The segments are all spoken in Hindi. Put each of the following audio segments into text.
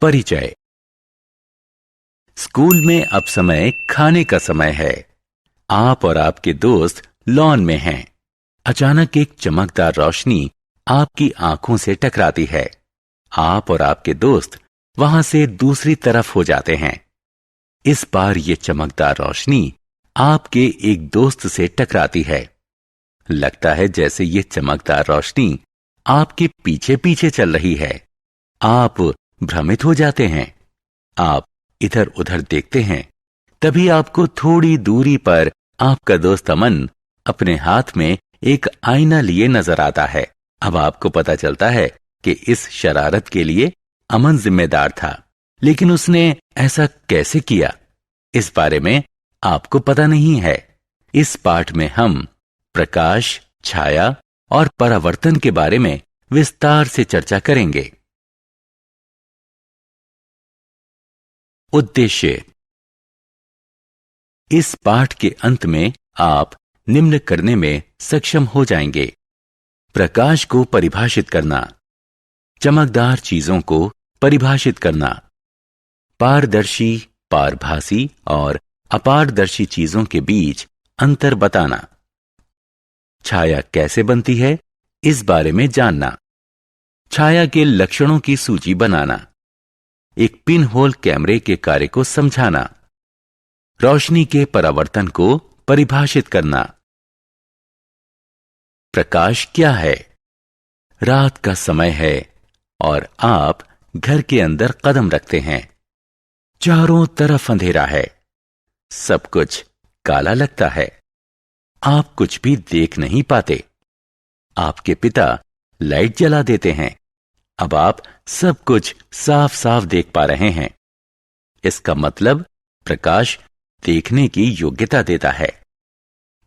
परिचय। स्कूल में अब समय खाने का समय है। आप और आपके दोस्त लॉन में हैं। अचानक एक चमकदार रोशनी आपकी आंखों से टकराती है। आप और आपके दोस्त वहां से दूसरी तरफ हो जाते हैं। इस बार ये चमकदार रोशनी आपके एक दोस्त से टकराती है। लगता है जैसे ये चमकदार रोशनी आपके पीछे पीछे चल रही है। आप भ्रमित हो जाते हैं। आप इधर उधर देखते हैं। तभी आपको थोड़ी दूरी पर आपका दोस्त अमन अपने हाथ में एक आईना लिए नजर आता है। अब आपको पता चलता है कि इस शरारत के लिए अमन जिम्मेदार था, लेकिन उसने ऐसा कैसे किया, इस बारे में आपको पता नहीं है। इस पाठ में हम प्रकाश, छाया और परावर्तन के बारे में विस्तार से चर्चा करेंगे। उद्देश्य। इस पाठ के अंत में आप निम्न करने में सक्षम हो जाएंगे: प्रकाश को परिभाषित करना, चमकदार चीजों को परिभाषित करना, पारदर्शी, पारभासी और अपारदर्शी चीजों के बीच अंतर बताना, छाया कैसे बनती है इस बारे में जानना, छाया के लक्षणों की सूची बनाना, एक पिन होल कैमरे के कार्य को समझाना, रोशनी के परावर्तन को परिभाषित करना। प्रकाश क्या है? रात का समय है और आप घर के अंदर कदम रखते हैं। चारों तरफ अंधेरा है। सब कुछ काला लगता है। आप कुछ भी देख नहीं पाते। आपके पिता लाइट जला देते हैं। अब आप सब कुछ साफ साफ देख पा रहे हैं। इसका मतलब प्रकाश देखने की योग्यता देता है।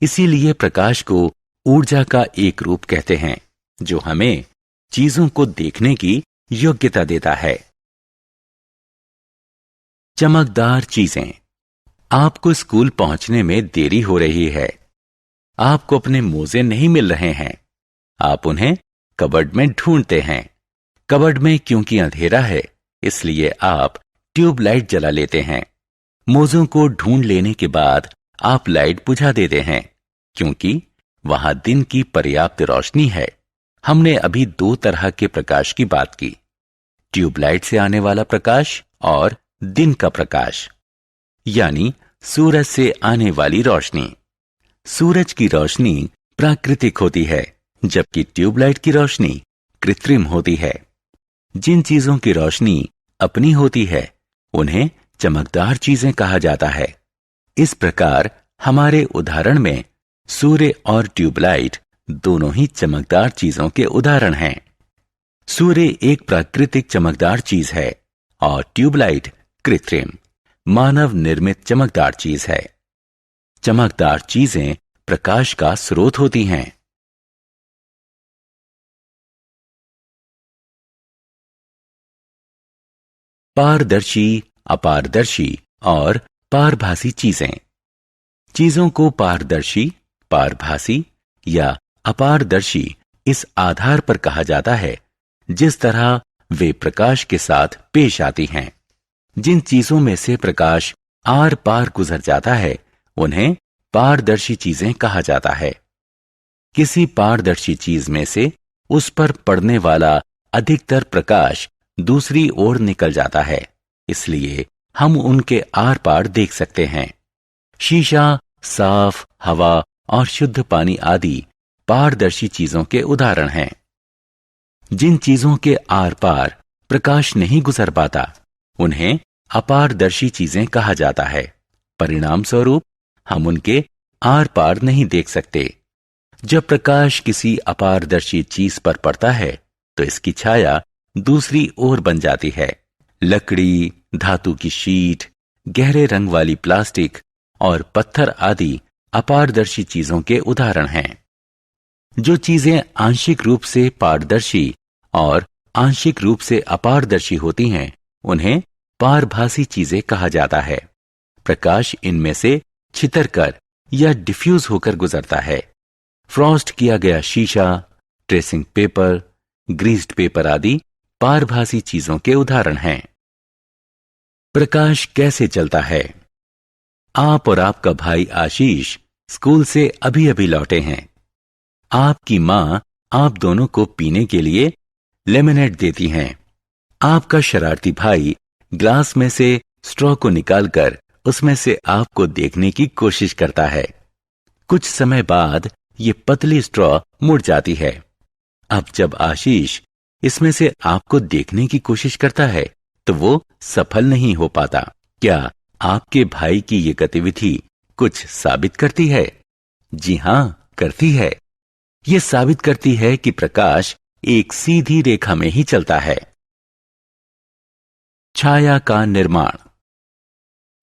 इसीलिए प्रकाश को ऊर्जा का एक रूप कहते हैं, जो हमें चीजों को देखने की योग्यता देता है। चमकदार चीजें। आपको स्कूल पहुंचने में देरी हो रही है। आपको अपने मोजे नहीं मिल रहे हैं। आप उन्हें कबर्ड में ढूंढते हैं। कबर्ड में क्योंकि अंधेरा है, इसलिए आप ट्यूबलाइट जला लेते हैं। मोजों को ढूंढ लेने के बाद आप लाइट बुझा देते हैं, क्योंकि वहां दिन की पर्याप्त रोशनी है। हमने अभी दो तरह के प्रकाश की बात की: ट्यूबलाइट से आने वाला प्रकाश और दिन का प्रकाश, यानी सूरज से आने वाली रोशनी। सूरज की रोशनी प्राकृतिक होती है, जबकि ट्यूबलाइट की रोशनी कृत्रिम होती है। जिन चीजों की रोशनी अपनी होती है, उन्हें चमकदार चीजें कहा जाता है। इस प्रकार हमारे उदाहरण में सूर्य और ट्यूबलाइट दोनों ही चमकदार चीजों के उदाहरण हैं। सूर्य एक प्राकृतिक चमकदार चीज है और ट्यूबलाइट कृत्रिम, मानव निर्मित चमकदार चीज है। चमकदार चीजें प्रकाश का स्रोत होती हैं। पारदर्शी, अपारदर्शी और पारभासी चीजें। चीजों को पारदर्शी, पारभासी या अपारदर्शी इस आधार पर कहा जाता है जिस तरह वे प्रकाश के साथ पेश आती हैं। जिन चीजों में से प्रकाश आर पार गुजर जाता है, उन्हें पारदर्शी चीजें कहा जाता है। किसी पारदर्शी चीज में से उस पर पड़ने वाला अधिकतर प्रकाश दूसरी ओर निकल जाता है, इसलिए हम उनके आर पार देख सकते हैं। शीशा, साफ हवा और शुद्ध पानी आदि पारदर्शी चीजों के उदाहरण हैं। जिन चीजों के आर पार प्रकाश नहीं गुजर पाता, उन्हें अपारदर्शी चीजें कहा जाता है। परिणाम स्वरूप हम उनके आर पार नहीं देख सकते। जब प्रकाश किसी अपारदर्शी चीज पर पड़ता है, तो इसकी छाया दूसरी ओर बन जाती है। लकड़ी, धातु की शीट, गहरे रंग वाली प्लास्टिक और पत्थर आदि अपारदर्शी चीजों के उदाहरण हैं। जो चीजें आंशिक रूप से पारदर्शी और आंशिक रूप से अपारदर्शी होती हैं, उन्हें पारभासी चीजें कहा जाता है। प्रकाश इनमें से छितरकर या डिफ्यूज होकर गुजरता है। फ्रॉस्ट किया गया शीशा, ट्रेसिंग पेपर, ग्रीस्ड पेपर आदि पारभासी चीजों के उदाहरण हैं। प्रकाश कैसे चलता है? आप और आपका भाई आशीष स्कूल से अभी अभी लौटे हैं। आपकी माँ आप दोनों को पीने के लिए लेमनेड देती हैं। आपका शरारती भाई ग्लास में से स्ट्रॉ को निकालकर उसमें से आपको देखने की कोशिश करता है। कुछ समय बाद ये पतली स्ट्रॉ मुड़ जाती है। अब जब आशीष इसमें से आपको देखने की कोशिश करता है तो वो सफल नहीं हो पाता। क्या आपके भाई की ये गतिविधि कुछ साबित करती है? जी हां, करती है। ये साबित करती है कि प्रकाश एक सीधी रेखा में ही चलता है। छाया का निर्माण।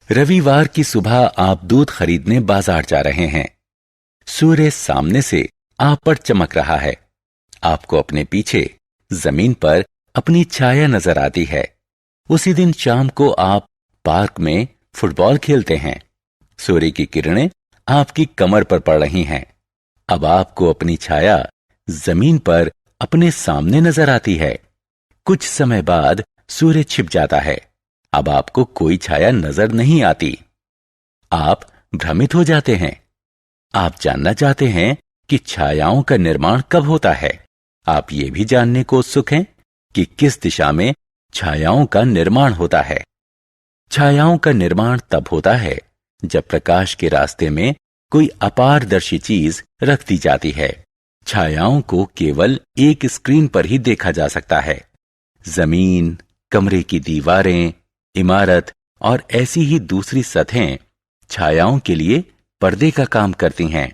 रविवार की सुबह आप दूध खरीदने बाजार जा रहे हैं। सूर्य सामने से आप पर चमक रहा है। आपको अपने पीछे जमीन पर अपनी छाया नजर आती है। उसी दिन शाम को आप पार्क में फुटबॉल खेलते हैं। सूर्य की किरणें आपकी कमर पर पड़ रही हैं। अब आपको अपनी छाया जमीन पर अपने सामने नजर आती है। कुछ समय बाद सूर्य छिप जाता है। अब आपको कोई छाया नजर नहीं आती। आप भ्रमित हो जाते हैं। आप जानना चाहते हैं कि छायाओं का निर्माण कब होता है। आप ये भी जानने को उत्सुक हैं कि किस दिशा में छायाओं का निर्माण होता है। छायाओं का निर्माण तब होता है जब प्रकाश के रास्ते में कोई अपारदर्शी चीज रख दी जाती है। छायाओं को केवल एक स्क्रीन पर ही देखा जा सकता है। जमीन, कमरे की दीवारें, इमारत और ऐसी ही दूसरी सतहें छायाओं के लिए पर्दे का काम करती हैं।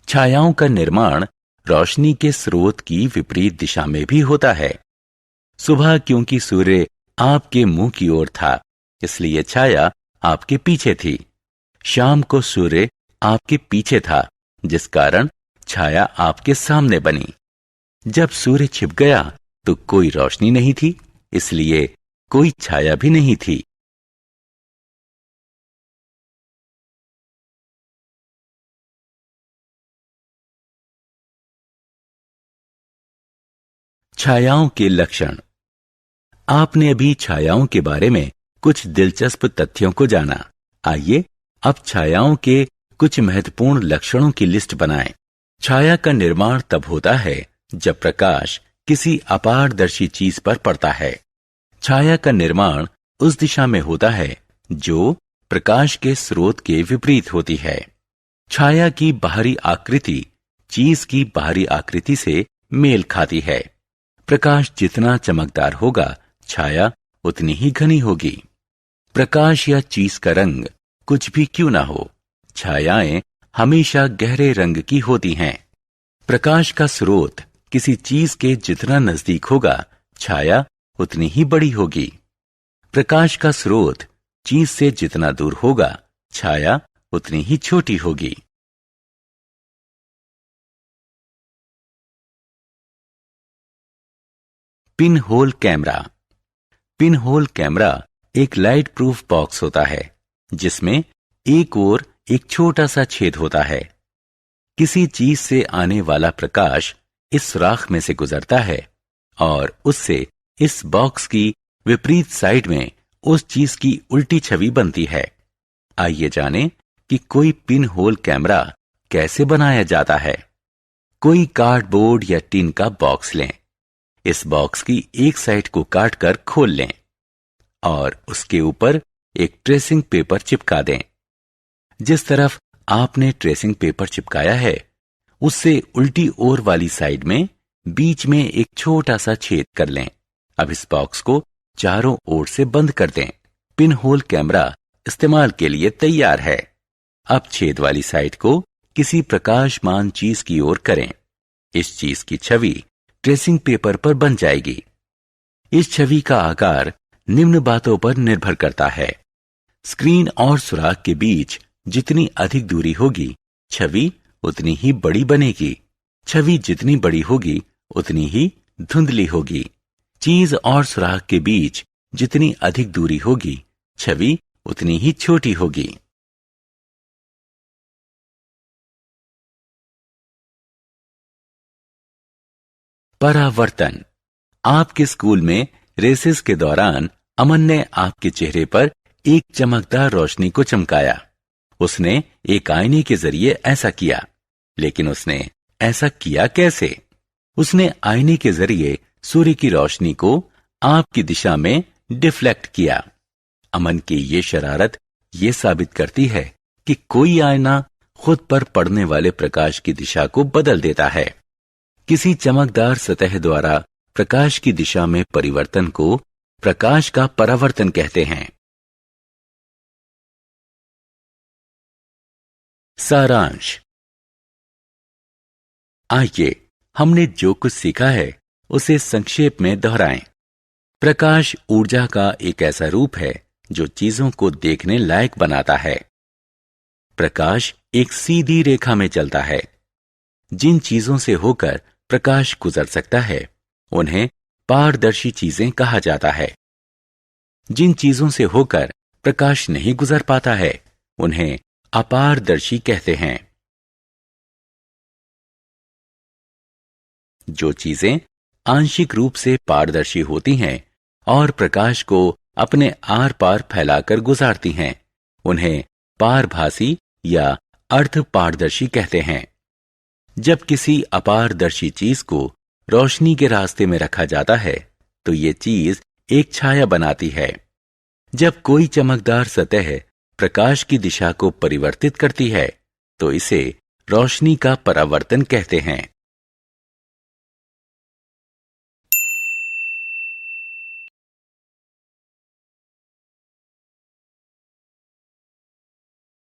छायाओं का निर्माण रोशनी के स्रोत की विपरीत दिशा में भी होता है। सुबह क्योंकि सूर्य आपके मुंह की ओर था, इसलिए छाया आपके पीछे थी। शाम को सूर्य आपके पीछे था, जिस कारण छाया आपके सामने बनी। जब सूर्य छिप गया तो कोई रोशनी नहीं थी, इसलिए कोई छाया भी नहीं थी। छायाओं के लक्षण। आपने अभी छायाओं के बारे में कुछ दिलचस्प तथ्यों को जाना। आइए अब छायाओं के कुछ महत्वपूर्ण लक्षणों की लिस्ट बनाएं। छाया का निर्माण तब होता है जब प्रकाश किसी अपारदर्शी चीज पर पड़ता है। छाया का निर्माण उस दिशा में होता है जो प्रकाश के स्रोत के विपरीत होती है। छाया की बाहरी आकृति चीज की बाहरी आकृति से मेल खाती है। प्रकाश जितना चमकदार होगा, छाया उतनी ही घनी होगी। प्रकाश या चीज का रंग कुछ भी क्यों ना हो, छायाएं हमेशा गहरे रंग की होती हैं। प्रकाश का स्रोत किसी चीज के जितना नजदीक होगा, छाया उतनी ही बड़ी होगी। प्रकाश का स्रोत चीज से जितना दूर होगा, छाया उतनी ही छोटी होगी। Pin hole camera. Pin hole camera एक लाइट प्रूफ बॉक्स होता है जिसमें एक ओर एक छोटा सा छेद होता है। किसी चीज से आने वाला प्रकाश इस सुराख में से गुजरता है और उससे इस बॉक्स की विपरीत साइड में उस चीज की उल्टी छवि बनती है। आइए जानें कि कोई पिन होल कैमरा कैसे बनाया जाता है। कोई कार्डबोर्ड या टिन का बॉक्स लें। इस बॉक्स की एक साइड को काटकर खोल लें और उसके ऊपर एक ट्रेसिंग पेपर चिपका दें। जिस तरफ आपने ट्रेसिंग पेपर चिपकाया है, उससे उल्टी ओर वाली साइड में बीच में एक छोटा सा छेद कर लें। अब इस बॉक्स को चारों ओर से बंद कर दें। पिन होल कैमरा इस्तेमाल के लिए तैयार है। अब छेद वाली साइड को किसी प्रकाशमान चीज की ओर करें। इस चीज की छवि ट्रेसिंग पेपर पर बन जाएगी। इस छवि का आकार निम्न बातों पर निर्भर करता है। स्क्रीन और सुराख के बीच जितनी अधिक दूरी होगी, छवि उतनी ही बड़ी बनेगी। छवि जितनी बड़ी होगी, उतनी ही धुंधली होगी। चीज और सुराख के बीच जितनी अधिक दूरी होगी, छवि उतनी ही छोटी होगी। परावर्तन। आपके स्कूल में रेसेस के दौरान अमन ने आपके चेहरे पर एक चमकदार रोशनी को चमकाया। उसने एक आईने के जरिए ऐसा किया, लेकिन उसने ऐसा किया कैसे? उसने आईने के जरिए सूर्य की रोशनी को आपकी दिशा में डिफ्लेक्ट किया। अमन की ये शरारत ये साबित करती है कि कोई आईना खुद पर पड़ने वाले प्रकाश की दिशा को बदल देता है। किसी चमकदार सतह द्वारा प्रकाश की दिशा में परिवर्तन को प्रकाश का परावर्तन कहते हैं। सारांश। आइए हमने जो कुछ सीखा है उसे संक्षेप में दोहराएं। प्रकाश ऊर्जा का एक ऐसा रूप है जो चीजों को देखने लायक बनाता है। प्रकाश एक सीधी रेखा में चलता है। जिन चीजों से होकर प्रकाश गुजर सकता है उन्हें पारदर्शी चीजें कहा जाता है। जिन चीजों से होकर प्रकाश नहीं गुजर पाता है उन्हें अपारदर्शी कहते हैं। जो चीजें आंशिक रूप से पारदर्शी होती हैं और प्रकाश को अपने आर पार फैलाकर गुजारती हैं उन्हें पारभासी या अर्ध पारदर्शी कहते हैं। जब किसी अपारदर्शी चीज को रोशनी के रास्ते में रखा जाता है तो ये चीज एक छाया बनाती है। जब कोई चमकदार सतह प्रकाश की दिशा को परिवर्तित करती है तो इसे रोशनी का परावर्तन कहते हैं।